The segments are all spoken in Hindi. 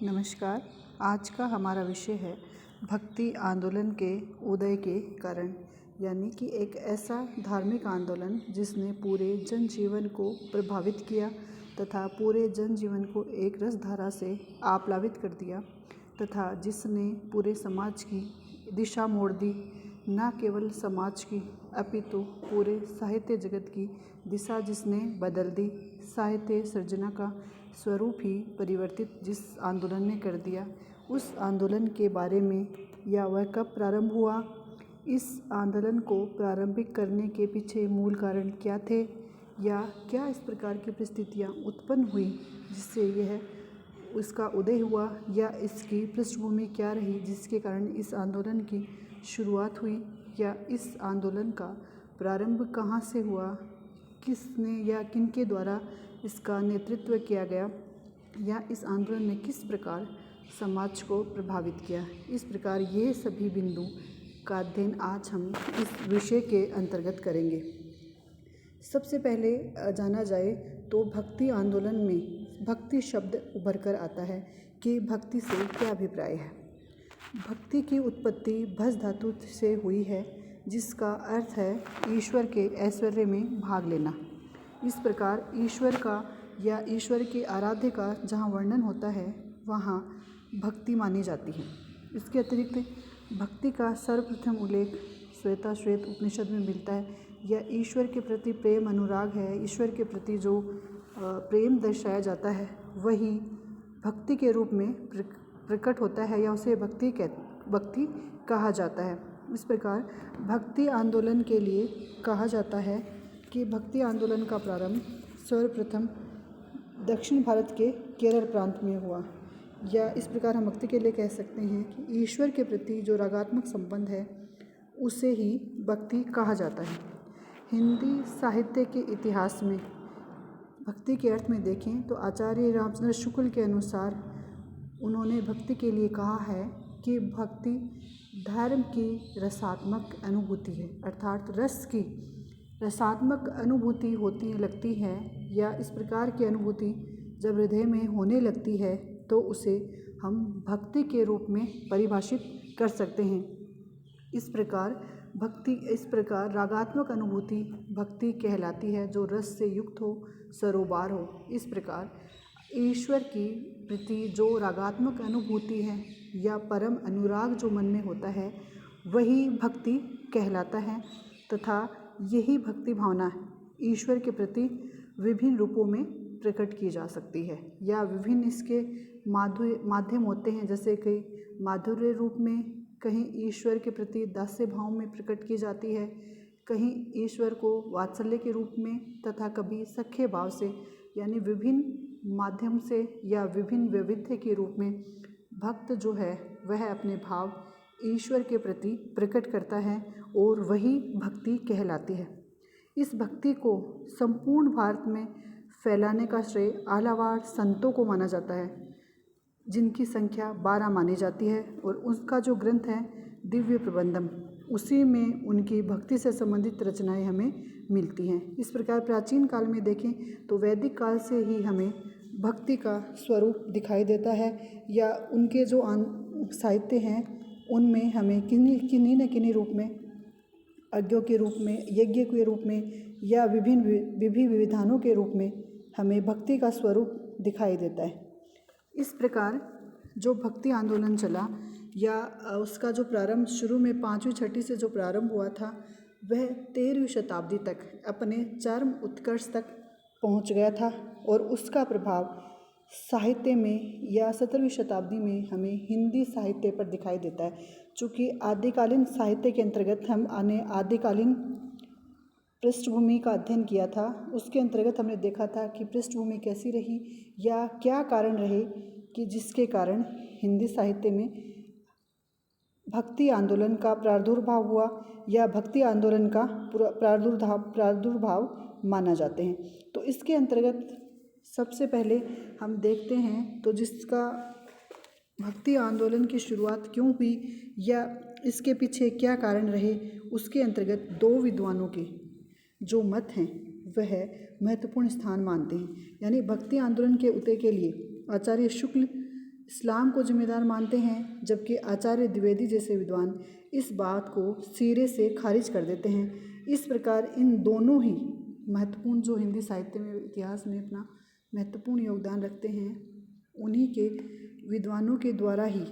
नमस्कार। आज का हमारा विषय है भक्ति आंदोलन के उदय के कारण, यानी कि एक ऐसा धार्मिक आंदोलन जिसने पूरे जनजीवन को प्रभावित किया तथा पूरे जनजीवन को एक रसधारा से आप्लावित कर दिया तथा जिसने पूरे समाज की दिशा मोड़ दी। न केवल समाज की अपितु पूरे साहित्य जगत की दिशा जिसने बदल दी। साहित्य सृजना का स्वरूप ही परिवर्तित जिस आंदोलन ने कर दिया, उस आंदोलन के बारे में या वह कब प्रारंभ हुआ, इस आंदोलन को प्रारंभिक करने के पीछे मूल कारण क्या थे, या क्या इस प्रकार की परिस्थितियाँ उत्पन्न हुई जिससे यह उसका उदय हुआ, या इसकी पृष्ठभूमि क्या रही जिसके कारण इस आंदोलन की शुरुआत हुई, या इस आंदोलन का प्रारंभ कहाँ से हुआ, किसने या किनके द्वारा इसका नेतृत्व किया गया, या इस आंदोलन ने किस प्रकार समाज को प्रभावित किया। इस प्रकार ये सभी बिंदु का अध्ययन आज हम इस विषय के अंतर्गत करेंगे। सबसे पहले जाना जाए तो भक्ति आंदोलन में भक्ति शब्द उभर कर आता है कि भक्ति से क्या अभिप्राय है। भक्ति की उत्पत्ति भस धातु से हुई है, जिसका अर्थ है ईश्वर के ऐश्वर्य में भाग लेना। इस प्रकार ईश्वर का या ईश्वर के आराध्य का जहाँ वर्णन होता है वहाँ भक्ति मानी जाती है। इसके अतिरिक्त भक्ति का सर्वप्रथम उल्लेख श्वेताश्वेत उपनिषद में मिलता है। यह ईश्वर के प्रति प्रेम अनुराग है। ईश्वर के प्रति जो प्रेम दर्शाया जाता है वही भक्ति के रूप में प्रकट होता है, या उसे भक्ति कहा जाता है। इस प्रकार भक्ति आंदोलन के लिए कहा जाता है कि भक्ति आंदोलन का प्रारंभ सर्वप्रथम दक्षिण भारत के केरल प्रांत में हुआ, या इस प्रकार हम भक्ति के लिए कह सकते हैं कि ईश्वर के प्रति जो रागात्मक संबंध है उसे ही भक्ति कहा जाता है। हिंदी साहित्य के इतिहास में भक्ति के अर्थ में देखें तो आचार्य रामचंद्र शुक्ल के अनुसार उन्होंने भक्ति के लिए कहा है कि भक्ति धर्म की रसात्मक अनुभूति है, अर्थात रस की रसात्मक अनुभूति होती लगती है, या इस प्रकार की अनुभूति जब हृदय में होने लगती है तो उसे हम भक्ति के रूप में परिभाषित कर सकते हैं। इस प्रकार रागात्मक अनुभूति भक्ति कहलाती है, जो रस से युक्त हो, सरोबार हो। इस प्रकार ईश्वर की प्रति जो रागात्मक अनुभूति है या परम अनुराग जो मन में होता है वही भक्ति कहलाता है, तथा यही भक्ति भावना ईश्वर के प्रति विभिन्न रूपों में प्रकट की जा सकती है, या विभिन्न इसके माध्यम होते हैं। जैसे कई माधुर्य रूप में, कहीं ईश्वर के प्रति दास्य भाव में प्रकट की जाती है, कहीं ईश्वर को वात्सल्य के रूप में, तथा कभी सख्य भाव से, यानी विभिन्न माध्यम से या विभिन्न वैविध्य के रूप में भक्त जो है वह अपने भाव ईश्वर के प्रति प्रकट करता है, और वही भक्ति कहलाती है। इस भक्ति को संपूर्ण भारत में फैलाने का श्रेय आलावार संतों को माना जाता है, जिनकी संख्या 12 मानी जाती है, और उसका जो ग्रंथ है दिव्य प्रबंधम, उसी में उनकी भक्ति से संबंधित रचनाएं हमें मिलती हैं। इस प्रकार प्राचीन काल में देखें तो वैदिक काल से ही हमें भक्ति का स्वरूप दिखाई देता है, या उनके जो साहित्य हैं उनमें हमें किन्हीं न किन्हीं रूप में, यज्ञों के रूप में, यज्ञ के रूप में, या विभिन्न विधानों के रूप में हमें भक्ति का स्वरूप दिखाई देता है। इस प्रकार जो भक्ति आंदोलन चला, या उसका जो प्रारंभ शुरू में 5वीं 6वीं से जो प्रारंभ हुआ था वह 13वीं शताब्दी तक अपने चरम उत्कर्ष तक पहुंच गया था, और उसका प्रभाव साहित्य में या 17वीं शताब्दी में हमें हिंदी साहित्य पर दिखाई देता है। चूँकि आदिकालीन साहित्य के अंतर्गत हमने आदिकालीन पृष्ठभूमि का अध्ययन किया था, उसके अंतर्गत हमने देखा था कि पृष्ठभूमि कैसी रही या क्या कारण रहे कि जिसके कारण हिंदी साहित्य में भक्ति आंदोलन का प्रादुर्भाव हुआ, या भक्ति आंदोलन का प्रादुर्भाव माना जाते हैं। तो इसके अंतर्गत सबसे पहले हम देखते हैं तो जिसका भक्ति आंदोलन की शुरुआत क्यों हुई या इसके पीछे क्या कारण रहे, उसके अंतर्गत 2 विद्वानों के जो मत हैं वह महत्वपूर्ण स्थान मानते हैं। यानी भक्ति आंदोलन के उदय के लिए आचार्य शुक्ल इस्लाम को जिम्मेदार मानते हैं, जबकि आचार्य द्विवेदी जैसे विद्वान इस बात को सिरे से खारिज कर देते हैं। इस प्रकार इन दोनों ही महत्वपूर्ण जो हिंदी साहित्य में इतिहास में अपना महत्वपूर्ण योगदान रखते हैं, उन्हीं के विद्वानों के द्वारा ही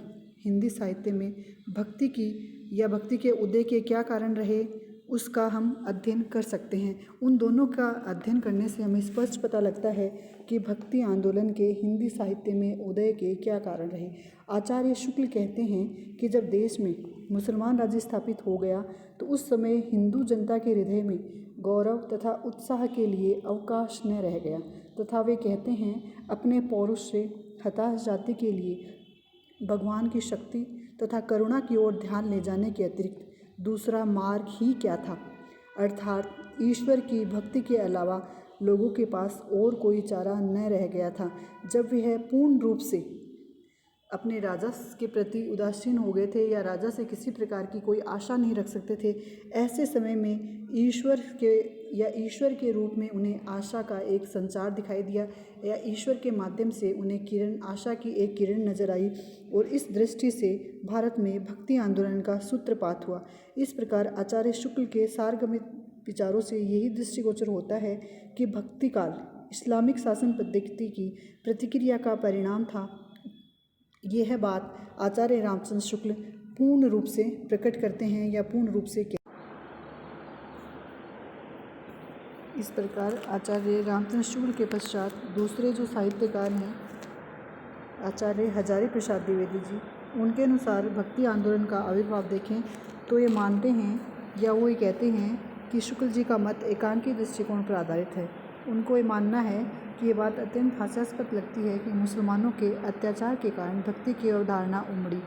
हिंदी साहित्य में भक्ति की या भक्ति के उदय के क्या कारण रहे, उसका हम अध्ययन कर सकते हैं। उन दोनों का अध्ययन करने से हमें स्पष्ट पता लगता है कि भक्ति आंदोलन के हिंदी साहित्य में उदय के क्या कारण रहे। आचार्य शुक्ल कहते हैं कि जब देश में मुसलमान राज्य स्थापित हो गया तो उस समय हिंदू जनता के हृदय में गौरव तथा उत्साह के लिए अवकाश न रह गया, तथा वे कहते हैं अपने पौरुष से हताश जाति के लिए भगवान की शक्ति तथा करुणा की ओर ध्यान ले जाने के अतिरिक्त दूसरा मार्ग ही क्या था, अर्थात ईश्वर की भक्ति के अलावा लोगों के पास और कोई चारा न रह गया था। जब वह पूर्ण रूप से अपने राजा के प्रति उदासीन हो गए थे या राजा से किसी प्रकार की कोई आशा नहीं रख सकते थे, ऐसे समय में ईश्वर के रूप में उन्हें आशा का एक संचार दिखाई दिया या ईश्वर के माध्यम से उन्हें आशा की एक किरण नजर आई, और इस दृष्टि से भारत में भक्ति आंदोलन का सूत्रपात हुआ। इस प्रकार आचार्य शुक्ल के सारगर्भित विचारों से यही दृष्टिगोचर होता है कि भक्ति काल इस्लामिक शासन पद्धति की प्रतिक्रिया का परिणाम था। यह बात आचार्य रामचंद्र शुक्ल पूर्ण रूप से प्रकट करते हैं या पूर्ण रूप से इस प्रकार आचार्य रामचंद्र शुक्ल के पश्चात दूसरे जो साहित्यकार हैं आचार्य हजारी प्रसाद द्विवेदी जी, उनके अनुसार भक्ति आंदोलन का आविर्भाव देखें तो ये मानते हैं या वो ये कहते हैं कि शुक्ल जी का मत एकांकी दृष्टिकोण पर आधारित है। उनको ये मानना है कि ये बात अत्यंत हास्यास्पद लगती है कि मुसलमानों के अत्याचार के कारण भक्ति की अवधारणा उमड़ी।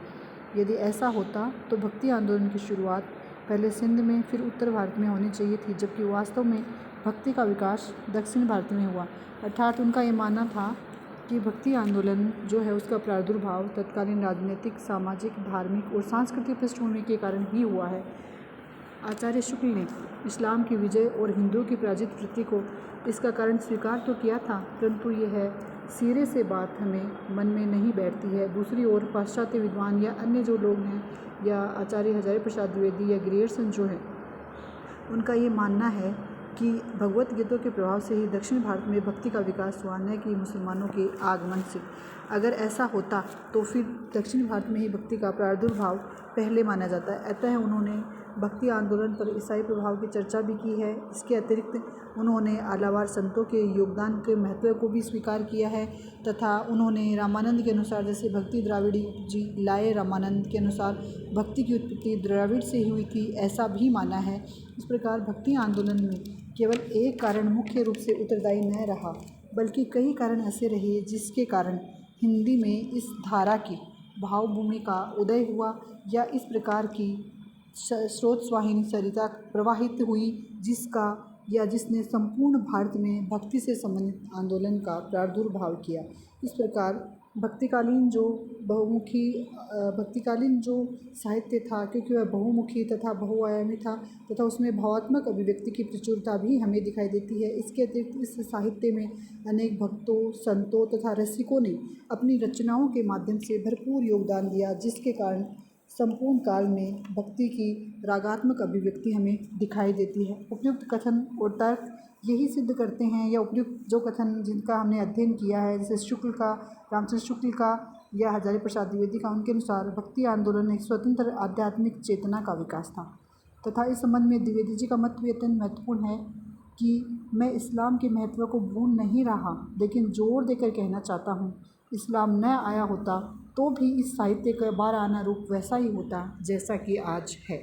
यदि ऐसा होता तो भक्ति आंदोलन की शुरुआत पहले सिंध में फिर उत्तर भारत में होनी चाहिए थी, जबकि वास्तव में भक्ति का विकास दक्षिण भारत में हुआ। अर्थात उनका ये मानना था कि भक्ति आंदोलन जो है उसका प्रादुर्भाव तत्कालीन राजनीतिक, सामाजिक, धार्मिक और सांस्कृतिक पृष्ठभूमि के कारण ही हुआ है। आचार्य शुक्ल ने इस्लाम की विजय और हिंदुओं की पराजित वृत्ति को इसका कारण स्वीकार तो किया था, परंतु यह सिरे से बात हमें मन में नहीं बैठती है। दूसरी ओर पाश्चात्य विद्वान या अन्य जो लोग हैं या आचार्य हजारी प्रसाद द्विवेदी या ग्रियर्सन जो है, उनका ये मानना है कि भगवत गीतों के प्रभाव से ही दक्षिण भारत में भक्ति का विकास हुआ, न कि मुसलमानों के आगमन से। अगर ऐसा होता तो फिर दक्षिण भारत में ही भक्ति का प्रादुर्भाव पहले माना जाता है। अतः उन्होंने भक्ति आंदोलन पर ईसाई प्रभाव की चर्चा भी की है। इसके अतिरिक्त उन्होंने आलावार संतों के योगदान के महत्व को भी स्वीकार किया है, तथा उन्होंने रामानंद के अनुसार, जैसे भक्ति द्राविड़ी जी लाए रामानंद के अनुसार भक्ति की उत्पत्ति द्रविड़ से हुई थी, ऐसा भी माना है। इस प्रकार भक्ति आंदोलन में केवल एक कारण मुख्य रूप से उत्तरदायी न रहा, बल्कि कई कारण ऐसे रहे जिसके कारण हिंदी में इस धारा की भावभूमि का उदय हुआ या इस प्रकार की स्रोतस्वाहिनी सरिता प्रवाहित हुई जिसने संपूर्ण भारत में भक्ति से संबंधित आंदोलन का प्रादुर्भाव किया। इस प्रकार भक्तिकालीन जो साहित्य था, क्योंकि वह बहुमुखी तथा बहुआयामी था तथा उसमें भावात्मक अभिव्यक्ति की प्रचुरता भी हमें दिखाई देती है। इसके अतिरिक्त इस साहित्य में अनेक भक्तों, संतों तथा रसिकों ने अपनी रचनाओं के माध्यम से भरपूर योगदान दिया, जिसके कारण संपूर्ण काल में भक्ति की रागात्मक अभिव्यक्ति हमें दिखाई देती है। उपयुक्त कथन और तर्क यही सिद्ध करते हैं, या उपयुक्त जो कथन जिनका हमने अध्ययन किया है, जैसे शुक्ल का, रामचंद्र शुक्ल का या हजारी प्रसाद द्विवेदी का, उनके अनुसार भक्ति आंदोलन एक स्वतंत्र आध्यात्मिक चेतना का विकास था। तथा इस संबंध में द्विवेदी जी का मत भी अत्यंत महत्वपूर्ण है कि मैं इस्लाम के महत्व को भूल नहीं रहा, लेकिन जोर देकर कहना चाहता हूँ, इस्लाम न आया होता तो भी इस साहित्य का बार आना रूप वैसा ही होता जैसा कि आज है।